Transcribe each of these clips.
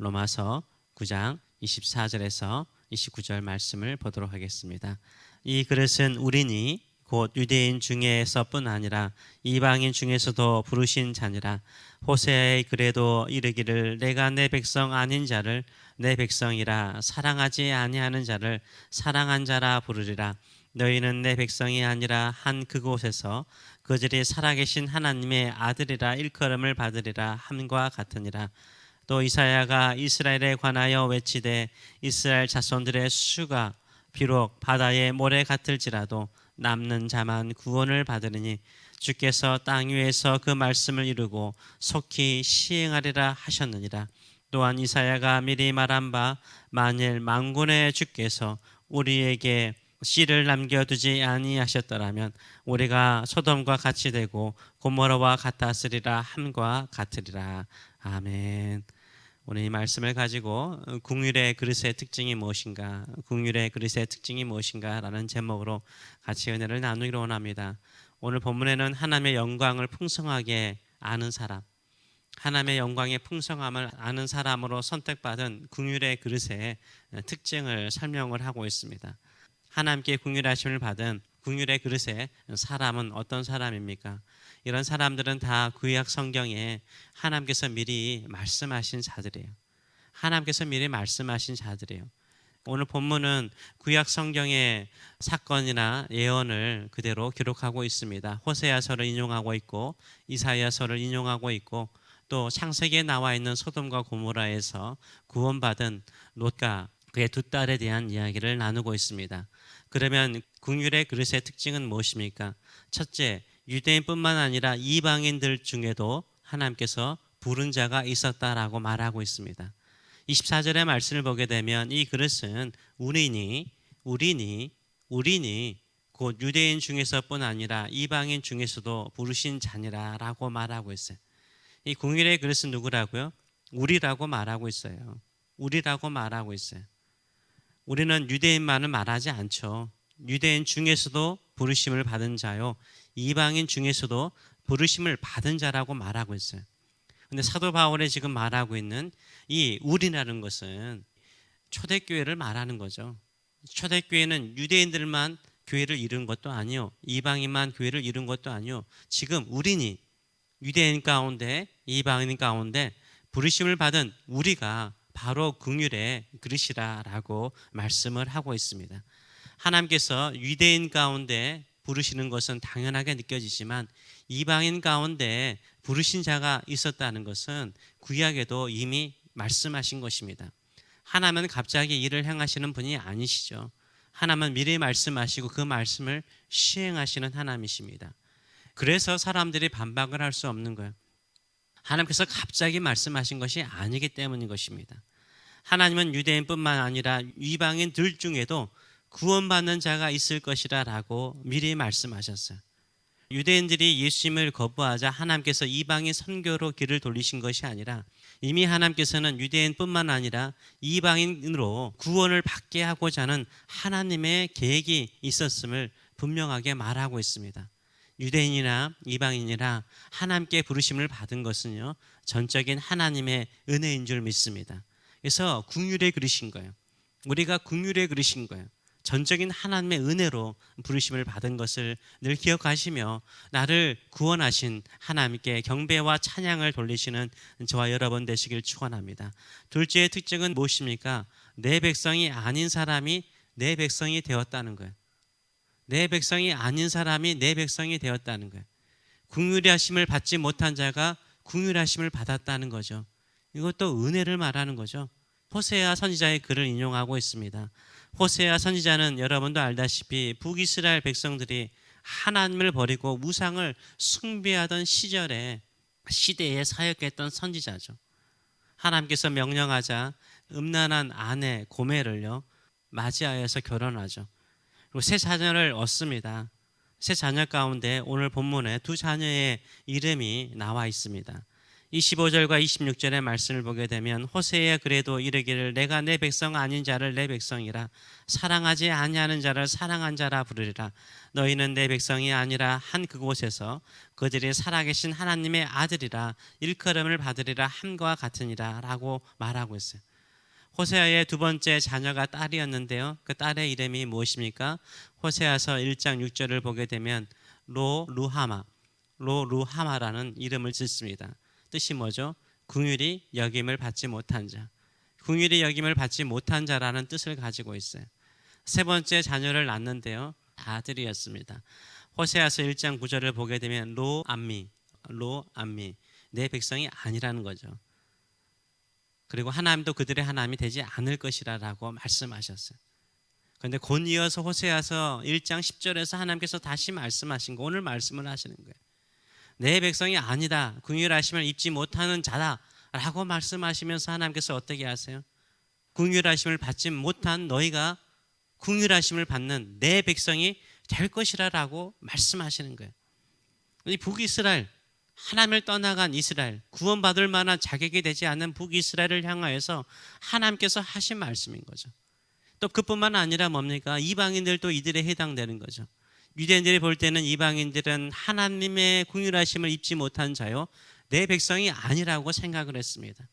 로마서 9장 24절에서 29절 말씀을 보도록 하겠습니다. 이 그릇은 우리니 곧 유대인 중에서뿐 아니라 이방인 중에서도 부르신 자니라. 호세아의 글에도 이르기를 내가 내 백성 아닌 자를 내 백성이라 사랑하지 아니하는 자를 사랑한 자라 부르리라. 너희는 내 백성이 아니라 한 그곳에서 그들이 살아계신 하나님의 아들이라 일컬음을 받으리라 함과 같으니라. 또 이사야가 이스라엘에 관하여 외치되 이스라엘 자손들의 수가 비록 바다의 모래 같을지라도 남는 자만 구원을 받으리니 주께서 땅 위에서 그 말씀을 이루고 속히 시행하리라 하셨느니라. 또한 이사야가 미리 말한 바 만일 만군의 주께서 우리에게 씨를 남겨두지 아니하셨더라면 우리가 소돔과 같이 되고 고모라와 같았으리라 함과 같으리라. 아멘. 오늘 이 말씀을 가지고 긍휼의 그릇의 특징이 무엇인가, 긍휼의 그릇의 특징이 무엇인가라는 제목으로 같이 은혜를 나누기를 원합니다. 오늘 본문에는 하나님의 영광을 풍성하게 아는 사람, 하나님의 영광의 풍성함을 아는 사람으로 선택받은 긍휼의 그릇의 특징을 설명을 하고 있습니다. 하나님께 긍휼하심을 받은 긍휼의 그릇의 사람은 어떤 사람입니까? 이런 사람들은 다 구약 성경에 하나님께서 미리 말씀하신 자들이에요. 하나님께서 미리 말씀하신 자들이에요. 오늘 본문은 구약 성경의 사건이나 예언을 그대로 기록하고 있습니다. 호세아서를 인용하고 있고 이사야서를 인용하고 있고 또 창세기에 나와 있는 소돔과 고모라에서 구원받은 롯과 그의 두 딸에 대한 이야기를 나누고 있습니다. 그러면 긍휼의 그릇의 특징은 무엇입니까? 첫째, 유대인뿐만 아니라 이방인들 중에도 하나님께서 부른 자가 있었다라고 말하고 있습니다. 24절의 말씀을 보게 되면 이 그릇은 우리니 곧 유대인 중에서뿐 아니라 이방인 중에서도 부르신 자니라라고 말하고 있어요. 이 긍휼의 그릇은 누구라고요? 우리라고 말하고 있어요. 우리라고 말하고 있어요. 우리는 유대인만을 말하지 않죠. 유대인 중에서도 부르심을 받은 자요, 이방인 중에서도 부르심을 받은 자라고 말하고 있어요. 근데 사도 바울이 지금 말하고 있는 이 우리라는 것은 초대교회를 말하는 거죠. 초대교회는 유대인들만 교회를 이룬 것도 아니요, 이방인만 교회를 이룬 것도 아니요, 지금 우리니 유대인 가운데 이방인 가운데 부르심을 받은 우리가 바로 긍휼의 그릇이라고 말씀을 하고 있습니다. 하나님께서 유대인 가운데 부르시는 것은 당연하게 느껴지지만 이방인 가운데 부르신 자가 있었다는 것은 구약에도 이미 말씀하신 것입니다. 하나님은 갑자기 일을 행하시는 분이 아니시죠. 하나님은 미리 말씀하시고 그 말씀을 시행하시는 하나님이십니다. 그래서 사람들이 반박을 할 수 없는 거예요. 하나님께서 갑자기 말씀하신 것이 아니기 때문인 것입니다. 하나님은 유대인뿐만 아니라 이방인들 중에도 구원받는 자가 있을 것이라 라고 미리 말씀하셨어요. 유대인들이 예수님을 거부하자 하나님께서 이방인 선교로 길을 돌리신 것이 아니라 이미 하나님께서는 유대인뿐만 아니라 이방인으로 구원을 받게 하고자 하는 하나님의 계획이 있었음을 분명하게 말하고 있습니다. 유대인이나 이방인이나 하나님께 부르심을 받은 것은요, 전적인 하나님의 은혜인 줄 믿습니다. 그래서 긍휼의 그릇인 거예요. 우리가 긍휼의 그릇인 거예요. 전적인 하나님의 은혜로 부르심을 받은 것을 늘 기억하시며 나를 구원하신 하나님께 경배와 찬양을 돌리시는 저와 여러분 되시길 축원합니다. 둘째의 특징은 무엇입니까? 내 백성이 아닌 사람이 내 백성이 되었다는 거예요. 내 백성이 아닌 사람이 내 백성이 되었다는 거예요. 긍휼하심을 받지 못한 자가 긍휼하심을 받았다는 거죠. 이것도 은혜를 말하는 거죠. 호세아 선지자의 글을 인용하고 있습니다. 호세아 선지자는 여러분도 알다시피 북이스라엘 백성들이 하나님을 버리고 우상을 숭배하던 시대에 사역했던 선지자죠. 하나님께서 명령하자 음란한 아내 고멜을요 맞이하여서 결혼하죠. 그리고 세 자녀를 얻습니다. 세 자녀 가운데 오늘 본문에 두 자녀의 이름이 나와 있습니다. 25절과 26절의 말씀을 보게 되면 호세의 그래도 이르기를 내가 내 백성 아닌 자를 내 백성이라 사랑하지 아니하는 자를 사랑한 자라 부르리라. 너희는 내 백성이 아니라 한 그곳에서 그들이 살아계신 하나님의 아들이라 일컬음을 받으리라 함과 같으니라 라고 말하고 있어요. 호세아의 두 번째 자녀가 딸이었는데요. 그 딸의 이름이 무엇입니까? 호세아서 1장 6절을 보게 되면 로루하마라는 이름을 짓습니다. 뜻이 뭐죠? 긍휼히 여김을 받지 못한 자. 긍휼히 여김을 받지 못한 자라는 뜻을 가지고 있어요. 세 번째 자녀를 낳는데요. 아들이었습니다. 호세아서 1장 9절을 보게 되면 로암미 내 백성이 아니라는 거죠. 그리고 하나님도 그들의 하나님이 되지 않을 것이라고 말씀하셨어요. 그런데 곧 이어서 호세아서 1장 10절에서 하나님께서 다시 말씀하신 거, 오늘 말씀을 하시는 거예요. 내 백성이 아니다, 긍휼하심을 입지 못하는 자다라고 말씀하시면서 하나님께서 어떻게 하세요? 긍휼하심을 받지 못한 너희가 긍휼하심을 받는 내 백성이 될 것이라고 말씀하시는 거예요. 이 북이스라엘, 하나님을 떠나간 이스라엘, 구원받을 만한 자격이 되지 않는 북이스라엘을 향하여서 하나님께서 하신 말씀인 거죠. 또 그뿐만 아니라 뭡니까? 이방인들도 이들에 해당되는 거죠. 유대인들이 볼 때는 이방인들은 하나님의 긍휼하심을 입지 못한 자요, 내 백성이 아니라고 생각을 했습니다.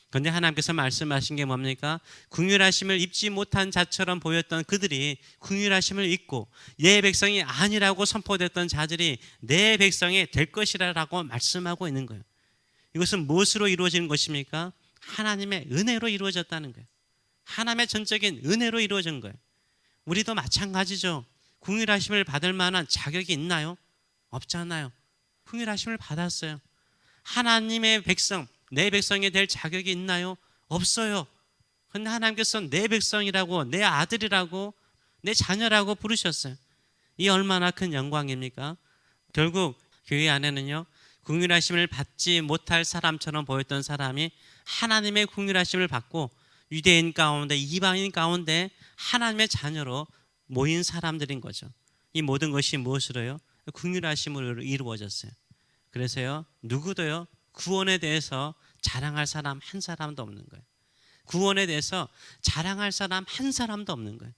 그런데 하나님께서 말씀하신 게 뭡니까? 긍휼하심을 입지 못한 자처럼 보였던 그들이 긍휼하심을 입고 내 백성이 아니라고 선포됐던 자들이 내 백성이 될 것이라고 말씀하고 있는 거예요. 이것은 무엇으로 이루어지는 것입니까? 하나님의 은혜로 이루어졌다는 거예요. 하나님의 전적인 은혜로 이루어진 거예요. 우리도 마찬가지죠. 긍휼하심을 받을 만한 자격이 있나요? 없잖아요. 긍휼하심을 받았어요. 하나님의 백성, 내 백성이 될 자격이 있나요? 없어요. 그런데 하나님께서 내 백성이라고, 내 아들이라고, 내 자녀라고 부르셨어요. 이 얼마나 큰 영광입니까? 결국 교회 안에는요, 긍휼하심을 받지 못할 사람처럼 보였던 사람이 하나님의 긍휼하심을 받고 유대인 가운데, 이방인 가운데 하나님의 자녀로 모인 사람들인 거죠. 이 모든 것이 무엇으로요? 긍휼하심으로 이루어졌어요. 그래서요, 누구도요, 구원에 대해서 자랑할 사람 한 사람도 없는 거예요. 구원에 대해서 자랑할 사람 한 사람도 없는 거예요.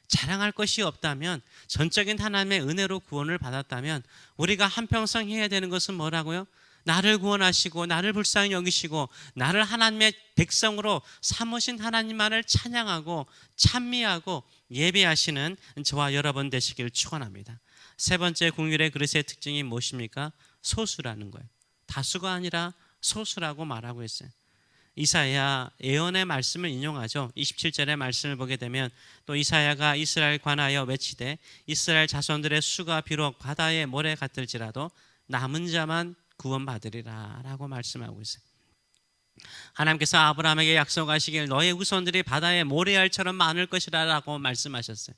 자랑할 것이 없다면, 전적인 하나님의 은혜로 구원을 받았다면 우리가 한평생 해야 되는 것은 뭐라고요? 나를 구원하시고 나를 불쌍히 여기시고 나를 하나님의 백성으로 삼으신 하나님만을 찬양하고 찬미하고 예배하시는 저와 여러분 되시기를 축원합니다. 세 번째 긍휼의 그릇의 특징이 무엇입니까? 소수라는 거예요. 다수가 아니라 소수라고 말하고 있어요. 이사야 예언의 말씀을 인용하죠. 27절의 말씀을 보게 되면 또 이사야가 이스라엘 관하여 외치되 이스라엘 자손들의 수가 비록 바다의 모래 같을지라도 남은 자만 구원받으리라 라고 말씀하고 있어요. 하나님께서 아브라함에게 약속하시길 너의 후손들이 바다의 모래알처럼 많을 것이라 라고 말씀하셨어요.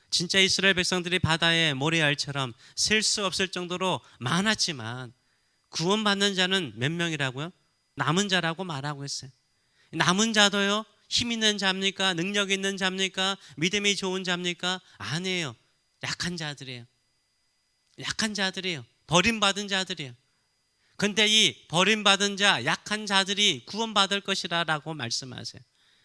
진짜 이스라엘 백성들이 바다의 모래알처럼 셀 수 없을 정도로 많았지만 구원받는 자는 몇 명이라고요? 남은 자라고 말하고 있어요. 남은 자도요, 힘 있는 자입니까? 능력 있는 자입니까? 믿음이 좋은 자입니까? 아니에요. 약한 자들이에요. 약한 자들이에요. 버림받은 자들이에요. 근데 이 버림받은 자, 약한 자들이 구원받을 것이라 라고 말씀하세요.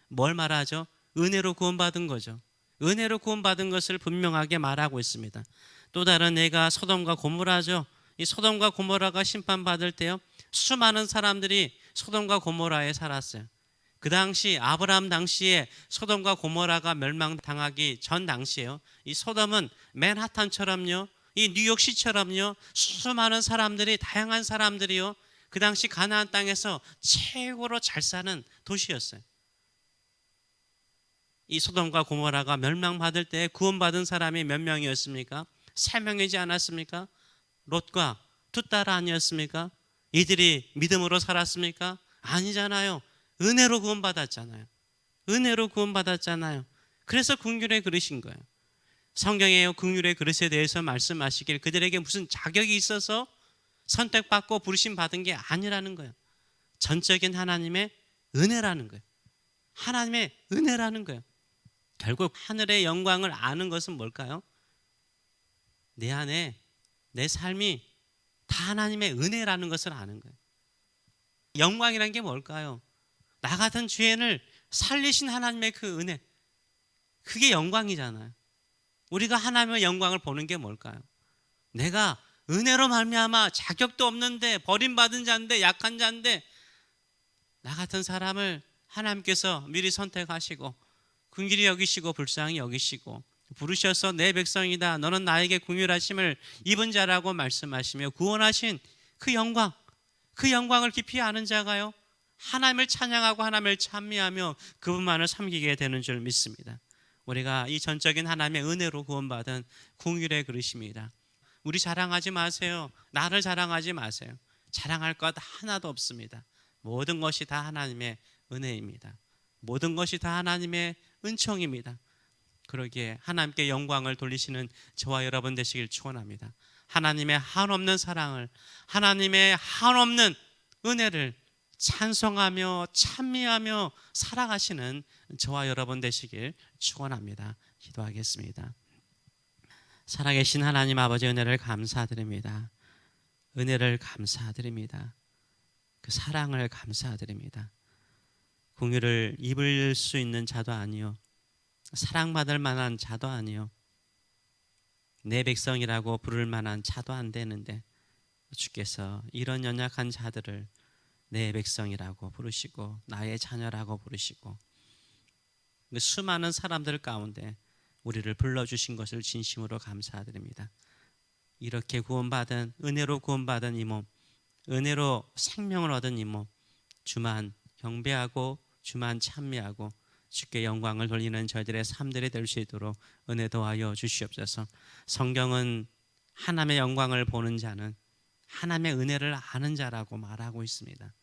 뭘 말하죠? 은혜로 구원받은 거죠. 은혜로 구원받은 것을 분명하게 말하고 있습니다. 또 다른 예가 소돔과 고모라죠. 이 소돔과 고모라가 심판받을 때요, 수많은 사람들이 소돔과 고모라에 살았어요. 그 당시 아브라함 당시에 소돔과 고모라가 멸망당하기 전 당시에요, 이 소돔은 맨하탄처럼요, 이 뉴욕시처럼요, 수많은 사람들이, 다양한 사람들이요, 그 당시 가나안 땅에서 최고로 잘 사는 도시였어요. 이 소돔과 고모라가 멸망받을 때 구원받은 사람이 몇 명이었습니까? 3명이지 않았습니까? 롯과 두 딸 아니었습니까? 이들이 믿음으로 살았습니까? 아니잖아요. 은혜로 구원받았잖아요. 은혜로 구원받았잖아요. 그래서 긍휼의 그릇인 거예요. 성경에 긍휼의 그릇에 대해서 말씀하시길 그들에게 무슨 자격이 있어서 선택받고 부르심 받은 게 아니라는 거예요. 전적인 하나님의 은혜라는 거예요. 하나님의 은혜라는 거예요. 결국 하늘의 영광을 아는 것은 뭘까요? 내 안에 내 삶이 다 하나님의 은혜라는 것을 아는 거예요. 영광이란 게 뭘까요? 나 같은 죄인을 살리신 하나님의 그 은혜, 그게 영광이잖아요. 우리가 하나님의 영광을 보는 게 뭘까요? 내가 은혜로 말미암아 자격도 없는데, 버림받은 자인데, 약한 자인데, 나 같은 사람을 하나님께서 미리 선택하시고 긍휼히 여기시고 불쌍히 여기시고 부르셔서 내 백성이다, 너는 나에게 긍휼하심을 입은 자라고 말씀하시며 구원하신 그 영광, 그 영광을 깊이 아는 자가요, 하나님을 찬양하고 하나님을 찬미하며 그분만을 섬기게 되는 줄 믿습니다. 우리가 이 전적인 하나님의 은혜로 구원받은 긍휼의 그릇입니다. 우리 자랑하지 마세요. 나를 자랑하지 마세요. 자랑할 것 하나도 없습니다. 모든 것이 다 하나님의 은혜입니다. 모든 것이 다 하나님의 은총입니다. 그러기에 하나님께 영광을 돌리시는 저와 여러분 되시길 축원합니다. 하나님의 한없는 사랑을, 하나님의 한없는 은혜를 찬송하며 찬미하며 살아가시는 저와 여러분 되시길 축원합니다. 기도하겠습니다. 살아계신 하나님 아버지, 은혜를 감사드립니다. 은혜를 감사드립니다. 그 사랑을 감사드립니다. 긍휼을 입을 수 있는 자도 아니요, 사랑받을 만한 자도 아니요, 내 백성이라고 부를 만한 자도 안 되는데 주께서 이런 연약한 자들을 내 백성이라고 부르시고 나의 자녀라고 부르시고 그 수많은 사람들 가운데 우리를 불러주신 것을 진심으로 감사드립니다. 이렇게 구원받은, 은혜로 구원받은 이 몸, 은혜로 생명을 얻은 이 몸, 주만 경배하고 주만 찬미하고 주께 영광을 돌리는 저희들의 삶들이 될 수 있도록 은혜 도하여 주시옵소서. 성경은 하나님의 영광을 보는 자는 하나님의 은혜를 아는 자라고 말하고 있습니다.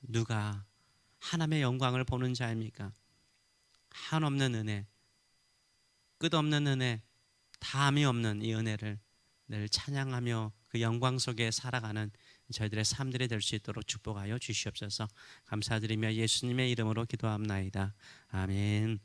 누가 하나님의 영광을 보는 자입니까? 한없는 은혜, 끝없는 은혜, 다함이 없는 이 은혜를 늘 찬양하며 그 영광 속에 살아가는 저희들의 삶들이 될 수 있도록 축복하여 주시옵소서. 감사드리며 예수님의 이름으로 기도합나이다. 아멘.